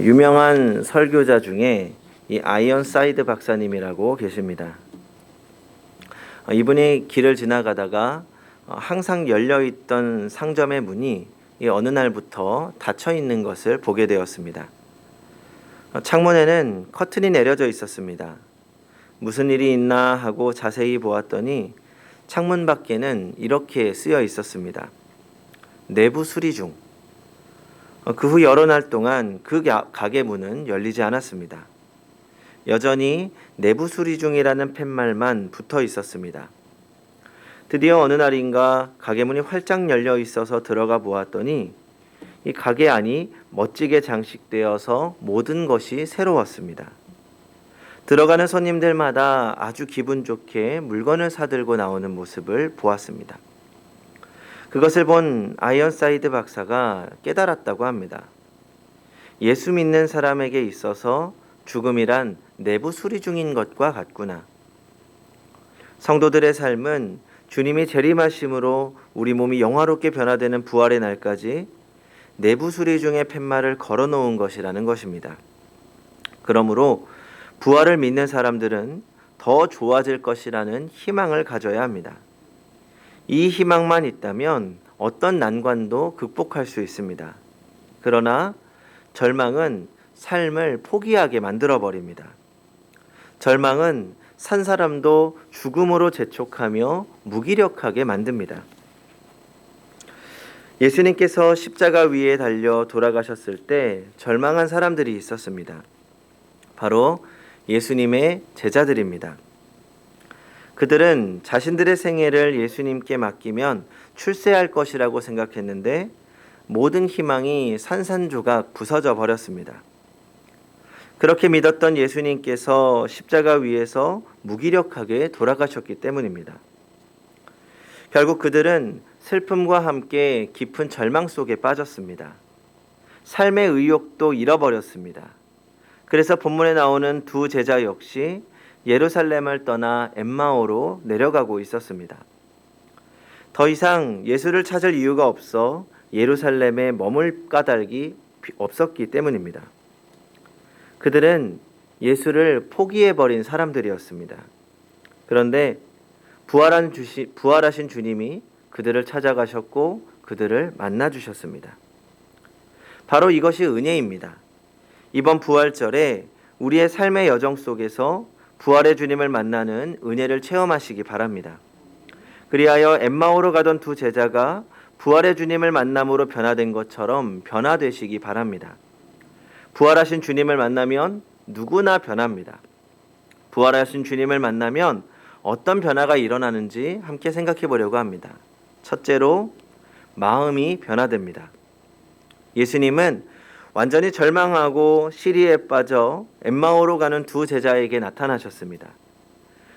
유명한 설교자 중에 이 아이언사이드 박사님이라고 계십니다. 이분이 길을 지나가다가 항상 열려있던 상점의 문이 어느 날부터 닫혀 있는 것을 보게 되었습니다. 창문에는 커튼이 내려져 있었습니다. 무슨 일이 있나 하고 자세히 보았더니 창문 밖에는 이렇게 쓰여 있었습니다. 내부 수리 중. 그 후 여러 날 동안 그 가게 문은 열리지 않았습니다. 여전히 내부 수리 중이라는 팻말만 붙어 있었습니다. 드디어 어느 날인가 가게 문이 활짝 열려 있어서 들어가 보았더니 이 가게 안이 멋지게 장식되어서 모든 것이 새로웠습니다. 들어가는 손님들마다 아주 기분 좋게 물건을 사들고 나오는 모습을 보았습니다. 그것을 본 아이언사이드 박사가 깨달았다고 합니다. 예수 믿는 사람에게 있어서 죽음이란 내부 수리 중인 것과 같구나. 성도들의 삶은 주님이 재림하심으로 우리 몸이 영화롭게 변화되는 부활의 날까지 내부 수리 중의 팻말을 걸어놓은 것이라는 것입니다. 그러므로 부활을 믿는 사람들은 더 좋아질 것이라는 희망을 가져야 합니다. 이 희망만 있다면 어떤 난관도 극복할 수 있습니다. 그러나 절망은 삶을 포기하게 만들어버립니다. 절망은 산 사람도 죽음으로 재촉하며 무기력하게 만듭니다. 예수님께서 십자가 위에 달려 돌아가셨을 때 절망한 사람들이 있었습니다. 바로 예수님의 제자들입니다. 그들은 자신들의 생애를 예수님께 맡기면 출세할 것이라고 생각했는데 모든 희망이 산산조각 부서져 버렸습니다. 그렇게 믿었던 예수님께서 십자가 위에서 무기력하게 돌아가셨기 때문입니다. 결국 그들은 슬픔과 함께 깊은 절망 속에 빠졌습니다. 삶의 의욕도 잃어버렸습니다. 그래서 본문에 나오는 두 제자 역시 예루살렘을 떠나 엠마오로 내려가고 있었습니다. 더 이상 예수를 찾을 이유가 없어 예루살렘에 머물 까닭이 없었기 때문입니다. 그들은 예수를 포기해버린 사람들이었습니다. 그런데 부활하신 주님이 그들을 찾아가셨고 그들을 만나주셨습니다. 바로 이것이 은혜입니다. 이번 부활절에 우리의 삶의 여정 속에서 부활의 주님을 만나는 은혜를 체험하시기 바랍니다. 그리하여 엠마오로 가던 두 제자가 부활의 주님을 만남으로 변화된 것처럼 변화되시기 바랍니다. 부활하신 주님을 만나면 누구나 변합니다. 부활하신 주님을 만나면 어떤 변화가 일어나는지 함께 생각해 보려고 합니다. 첫째로 마음이 변화됩니다. 예수님은 완전히 절망하고 시리에 빠져 엠마오로 가는 두 제자에게 나타나셨습니다.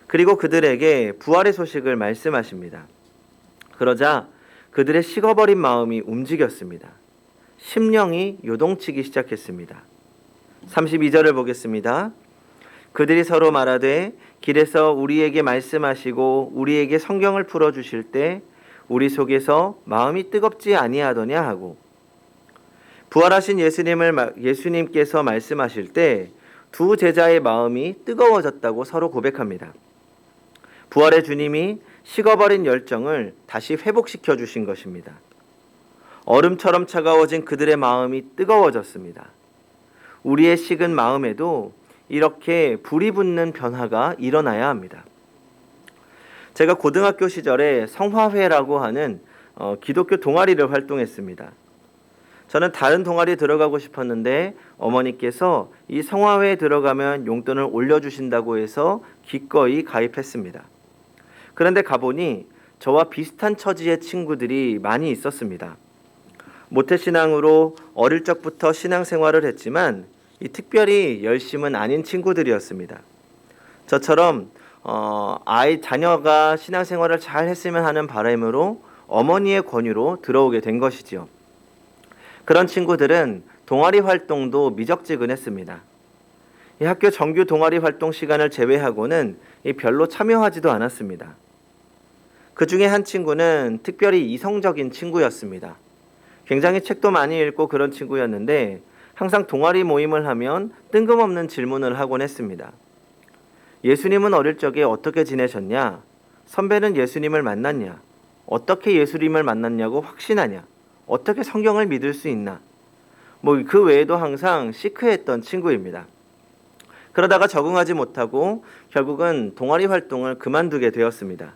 그리고 그들에게 부활의 소식을 말씀하십니다. 그러자 그들의 식어버린 마음이 움직였습니다. 심령이 요동치기 시작했습니다. 32절을 보겠습니다. 그들이 서로 말하되 길에서 우리에게 말씀하시고 우리에게 성경을 풀어주실 때 우리 속에서 마음이 뜨겁지 아니하더냐 하고, 부활하신 예수님께서 말씀하실 때 두 제자의 마음이 뜨거워졌다고 서로 고백합니다. 부활의 주님이 식어버린 열정을 다시 회복시켜 주신 것입니다. 얼음처럼 차가워진 그들의 마음이 뜨거워졌습니다. 우리의 식은 마음에도 이렇게 불이 붙는 변화가 일어나야 합니다. 제가 고등학교 시절에 성화회라고 하는 기독교 동아리를 활동했습니다. 저는 다른 동아리에 들어가고 싶었는데 어머니께서 이 성화회에 들어가면 용돈을 올려주신다고 해서 기꺼이 가입했습니다. 그런데 가보니 저와 비슷한 처지의 친구들이 많이 있었습니다. 모태신앙으로 어릴 적부터 신앙생활을 했지만 특별히 열심은 아닌 친구들이었습니다. 저처럼 자녀가 신앙생활을 잘 했으면 하는 바람으로 어머니의 권유로 들어오게 된 것이지요. 그런 친구들은 동아리 활동도 미적지근했습니다. 이 학교 정규 동아리 활동 시간을 제외하고는 별로 참여하지도 않았습니다. 그 중에 한 친구는 특별히 이성적인 친구였습니다. 굉장히 책도 많이 읽고 그런 친구였는데 항상 동아리 모임을 하면 뜬금없는 질문을 하곤 했습니다. 예수님은 어릴 적에 어떻게 지내셨냐? 선배는 예수님을 만났냐? 어떻게 예수님을 만났냐고 확신하냐? 어떻게 성경을 믿을 수 있나? 그 외에도 항상 시크했던 친구입니다. 그러다가 적응하지 못하고 결국은 동아리 활동을 그만두게 되었습니다.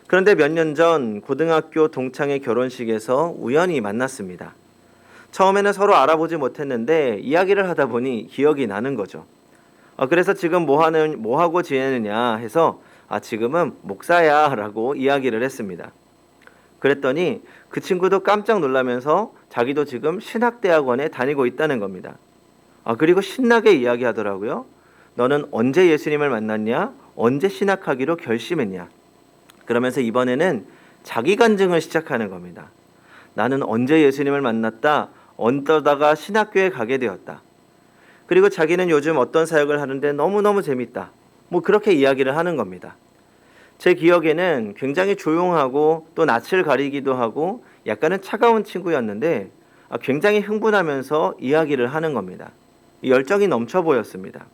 그런데 몇 년 전 고등학교 동창의 결혼식에서 우연히 만났습니다. 처음에는 서로 알아보지 못했는데 이야기를 하다 보니 기억이 나는 거죠. 그래서 지금 뭐 하고 지내느냐 해서 지금은 목사야 라고 이야기를 했습니다. 그랬더니 그 친구도 깜짝 놀라면서 자기도 지금 신학대학원에 다니고 있다는 겁니다. 그리고 신나게 이야기하더라고요. 너는 언제 예수님을 만났냐? 언제 신학하기로 결심했냐? 그러면서 이번에는 자기 간증을 시작하는 겁니다. 나는 언제 예수님을 만났다. 어쩌다가 신학교에 가게 되었다. 그리고 자기는 요즘 어떤 사역을 하는데 너무너무 재밌다. 그렇게 이야기를 하는 겁니다. 제 기억에는 굉장히 조용하고 또 낯을 가리기도 하고 약간은 차가운 친구였는데 굉장히 흥분하면서 이야기를 하는 겁니다. 열정이 넘쳐 보였습니다.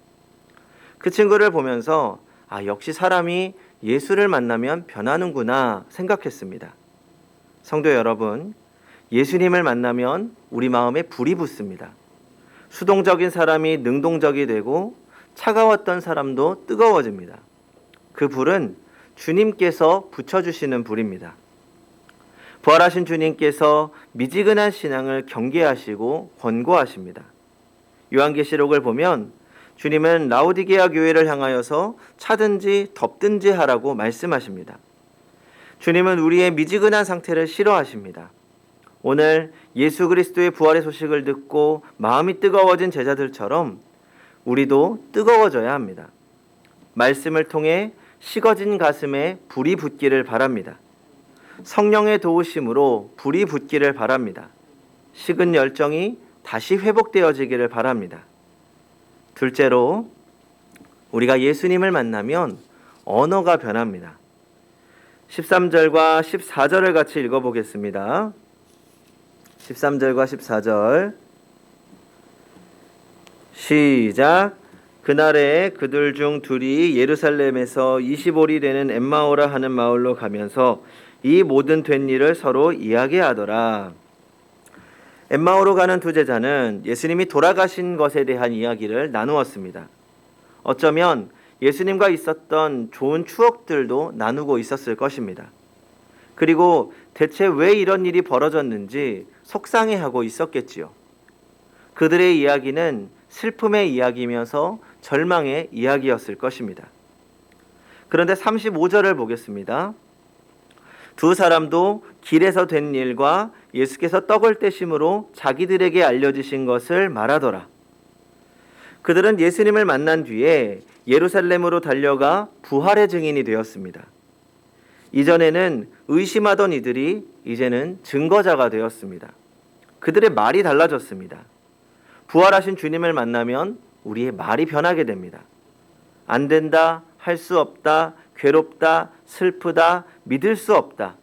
그 친구를 보면서 역시 사람이 예수를 만나면 변하는구나 생각했습니다. 성도 여러분, 예수님을 만나면 우리 마음에 불이 붙습니다. 수동적인 사람이 능동적이 되고 차가웠던 사람도 뜨거워집니다. 그 불은 주님께서 붙여주시는 불입니다. 부활하신 주님께서 미지근한 신앙을 경계하시고 권고하십니다. 요한계시록을 보면 주님은 라오디게아 교회를 향하여서 차든지 덥든지 하라고 말씀하십니다. 주님은 우리의 미지근한 상태를 싫어하십니다. 오늘 예수 그리스도의 부활의 소식을 듣고 마음이 뜨거워진 제자들처럼 우리도 뜨거워져야 합니다. 말씀을 통해 식어진 가슴에 불이 붙기를 바랍니다. 성령의 도우심으로 불이 붙기를 바랍니다. 식은 열정이 다시 회복되어지기를 바랍니다. 둘째로, 우리가 예수님을 만나면 언어가 변합니다. 13절과 14절을 같이 읽어보겠습니다. 13절과 14절 시작. 그날에 그들 중 둘이 예루살렘에서 25리 되는 엠마오라 하는 마을로 가면서 이 모든 된 일을 서로 이야기하더라. 엠마오로 가는 두 제자는 예수님이 돌아가신 것에 대한 이야기를 나누었습니다. 어쩌면 예수님과 있었던 좋은 추억들도 나누고 있었을 것입니다. 그리고 대체 왜 이런 일이 벌어졌는지 속상해하고 있었겠지요. 그들의 이야기는 슬픔의 이야기이면서 절망의 이야기였을 것입니다. 그런데 35절을 보겠습니다. 두 사람도 길에서 된 일과 예수께서 떡을 떼심으로 자기들에게 알려주신 것을 말하더라. 그들은 예수님을 만난 뒤에 예루살렘으로 달려가 부활의 증인이 되었습니다. 이전에는 의심하던 이들이 이제는 증거자가 되었습니다. 그들의 말이 달라졌습니다. 부활하신 주님을 만나면 우리의 말이 변하게 됩니다. 안 된다, 할 수 없다, 괴롭다, 슬프다, 믿을 수 없다.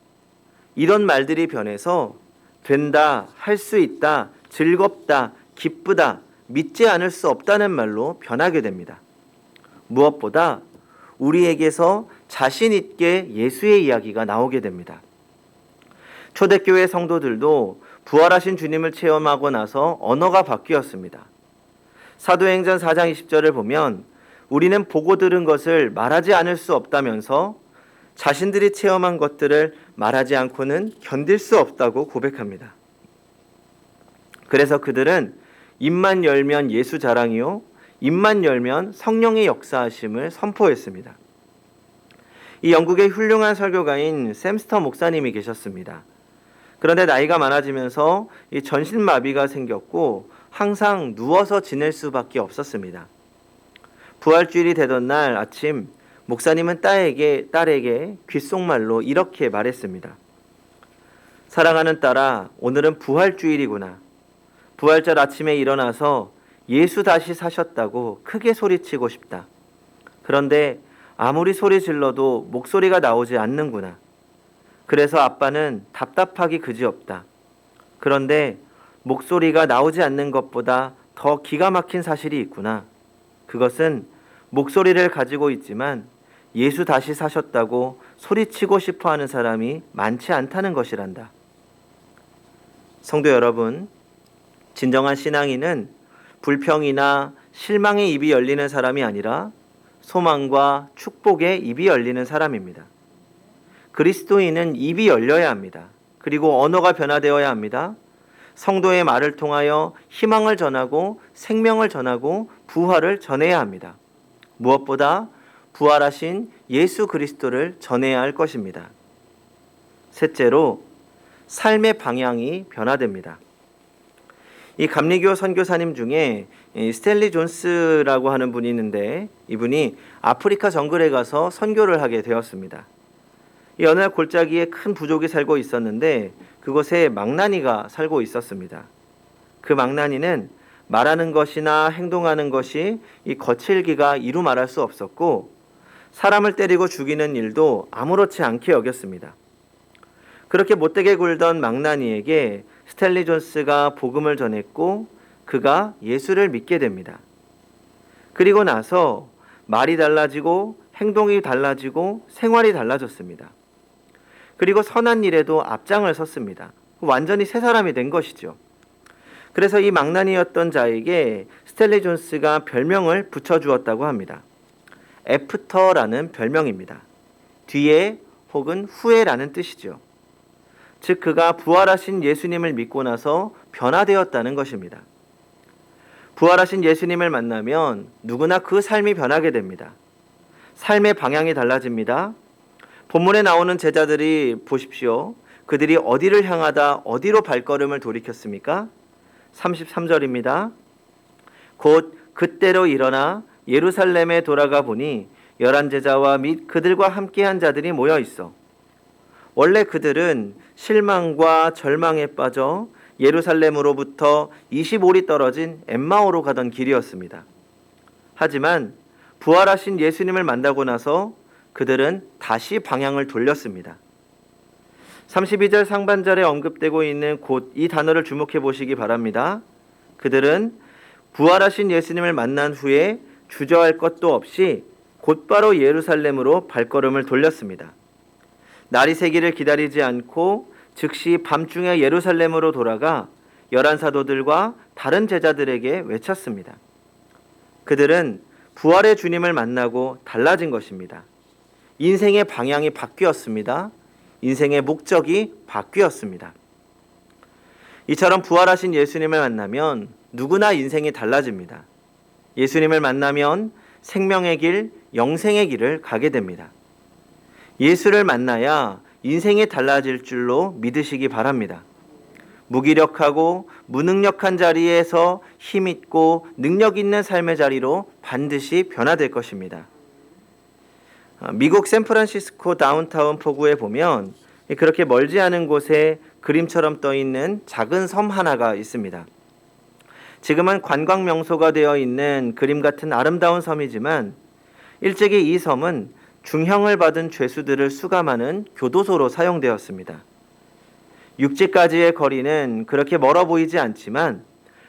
이런 말들이 변해서 된다, 할 수 있다, 즐겁다, 기쁘다, 믿지 않을 수 없다는 말로 변하게 됩니다. 무엇보다 우리에게서 자신 있게 예수의 이야기가 나오게 됩니다. 초대교회 성도들도 부활하신 주님을 체험하고 나서 언어가 바뀌었습니다. 사도행전 4장 20절을 보면 우리는 보고 들은 것을 말하지 않을 수 없다면서 자신들이 체험한 것들을 말하지 않고는 견딜 수 없다고 고백합니다. 그래서 그들은 입만 열면 예수 자랑이요 입만 열면 성령의 역사하심을 선포했습니다. 이 영국의 훌륭한 설교가인 샘스터 목사님이 계셨습니다. 그런데 나이가 많아지면서 이 전신마비가 생겼고 항상 누워서 지낼 수밖에 없었습니다. 부활주일이 되던 날 아침 목사님은 딸에게 귓속말로 이렇게 말했습니다. 사랑하는 딸아, 오늘은 부활주일이구나. 부활절 아침에 일어나서 예수 다시 사셨다고 크게 소리치고 싶다. 그런데 아무리 소리 질러도 목소리가 나오지 않는구나. 그래서 아빠는 답답하기 그지없다. 그런데 목소리가 나오지 않는 것보다 더 기가 막힌 사실이 있구나. 그것은 목소리를 가지고 있지만 예수 다시 사셨다고 소리치고 싶어 하는 사람이 많지 않다는 것이란다. 성도 여러분, 진정한 신앙인은 불평이나 실망의 입이 열리는 사람이 아니라 소망과 축복의 입이 열리는 사람입니다. 그리스도인은 입이 열려야 합니다. 그리고 언어가 변화되어야 합니다. 성도의 말을 통하여 희망을 전하고 생명을 전하고 부활을 전해야 합니다. 무엇보다 부활하신 예수 그리스도를 전해야 할 것입니다. 셋째로 삶의 방향이 변화됩니다. 이 감리교 선교사님 중에 스탠리 존스라고 하는 분이 있는데 이분이 아프리카 정글에 가서 선교를 하게 되었습니다. 이 어느 날 골짜기에 큰 부족이 살고 있었는데 그곳에 망나니가 살고 있었습니다. 그 망나니는 말하는 것이나 행동하는 것이 이 거칠기가 이루 말할 수 없었고 사람을 때리고 죽이는 일도 아무렇지 않게 여겼습니다. 그렇게 못되게 굴던 망나니에게 스탠리 존스가 복음을 전했고 그가 예수를 믿게 됩니다. 그리고 나서 말이 달라지고 행동이 달라지고 생활이 달라졌습니다. 그리고 선한 일에도 앞장을 섰습니다. 완전히 새 사람이 된 것이죠. 그래서 이 망나니였던 자에게 스탠리 존스가 별명을 붙여주었다고 합니다. 애프터라는 별명입니다. 뒤에 혹은 후에라는 뜻이죠. 즉 그가 부활하신 예수님을 믿고 나서 변화되었다는 것입니다. 부활하신 예수님을 만나면 누구나 그 삶이 변하게 됩니다. 삶의 방향이 달라집니다. 본문에 나오는 제자들이 보십시오. 그들이 어디를 향하다 어디로 발걸음을 돌이켰습니까? 33절입니다. 곧 그때로 일어나 예루살렘에 돌아가 보니 11제자와 및 그들과 함께한 자들이 모여 있어. 원래 그들은 실망과 절망에 빠져 예루살렘으로부터 25리 떨어진 엠마오로 가던 길이었습니다. 하지만 부활하신 예수님을 만나고 나서 그들은 다시 방향을 돌렸습니다. 32절 상반절에 언급되고 있는 곧 이 단어를 주목해 보시기 바랍니다. 그들은 부활하신 예수님을 만난 후에 주저할 것도 없이 곧바로 예루살렘으로 발걸음을 돌렸습니다. 날이 새기를 기다리지 않고 즉시 밤중에 예루살렘으로 돌아가 11사도들과 다른 제자들에게 외쳤습니다. 그들은 부활의 주님을 만나고 달라진 것입니다. 인생의 방향이 바뀌었습니다. 인생의 목적이 바뀌었습니다. 이처럼 부활하신 예수님을 만나면 누구나 인생이 달라집니다. 예수님을 만나면 생명의 길, 영생의 길을 가게 됩니다. 예수를 만나야 인생이 달라질 줄로 믿으시기 바랍니다. 무기력하고 무능력한 자리에서 힘있고 능력 있는 삶의 자리로 반드시 변화될 것입니다. 미국 샌프란시스코 다운타운 포구에 보면 그렇게 멀지 않은 곳에 그림처럼 떠 있는 작은 섬 하나가 있습니다. 지금은 관광 명소가 되어 있는 그림 같은 아름다운 섬이지만 일찍이 이 섬은 중형을 받은 죄수들을 수감하는 교도소로 사용되었습니다. 육지까지의 거리는 그렇게 멀어 보이지 않지만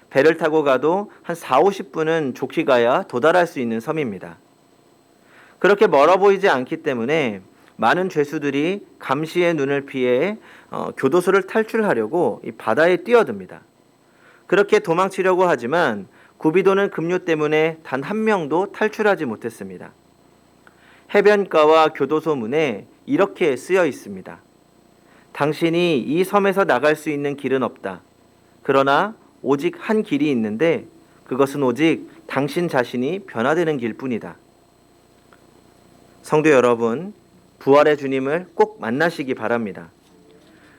배를 타고 가도 한 40-50분은 좋게 가야 도달할 수 있는 섬입니다. 그렇게 멀어 보이지 않기 때문에 많은 죄수들이 감시의 눈을 피해 교도소를 탈출하려고 이 바다에 뛰어듭니다. 그렇게 도망치려고 하지만 구비도는 급류 때문에 단 한 명도 탈출하지 못했습니다. 해변가와 교도소 문에 이렇게 쓰여 있습니다. 당신이 이 섬에서 나갈 수 있는 길은 없다. 그러나 오직 한 길이 있는데 그것은 오직 당신 자신이 변화되는 길뿐이다. 성도 여러분, 부활의 주님을 꼭 만나시기 바랍니다.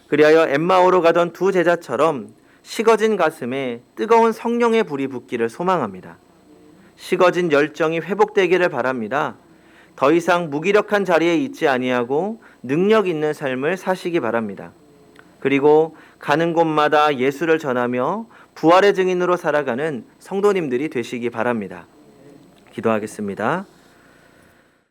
그리하여 엠마오로 가던 두 제자처럼 식어진 가슴에 뜨거운 성령의 불이 붙기를 소망합니다. 식어진 열정이 회복되기를 바랍니다. 더 이상 무기력한 자리에 있지 아니하고 능력 있는 삶을 사시기 바랍니다. 그리고 가는 곳마다 예수를 전하며 부활의 증인으로 살아가는 성도님들이 되시기 바랍니다. 기도하겠습니다.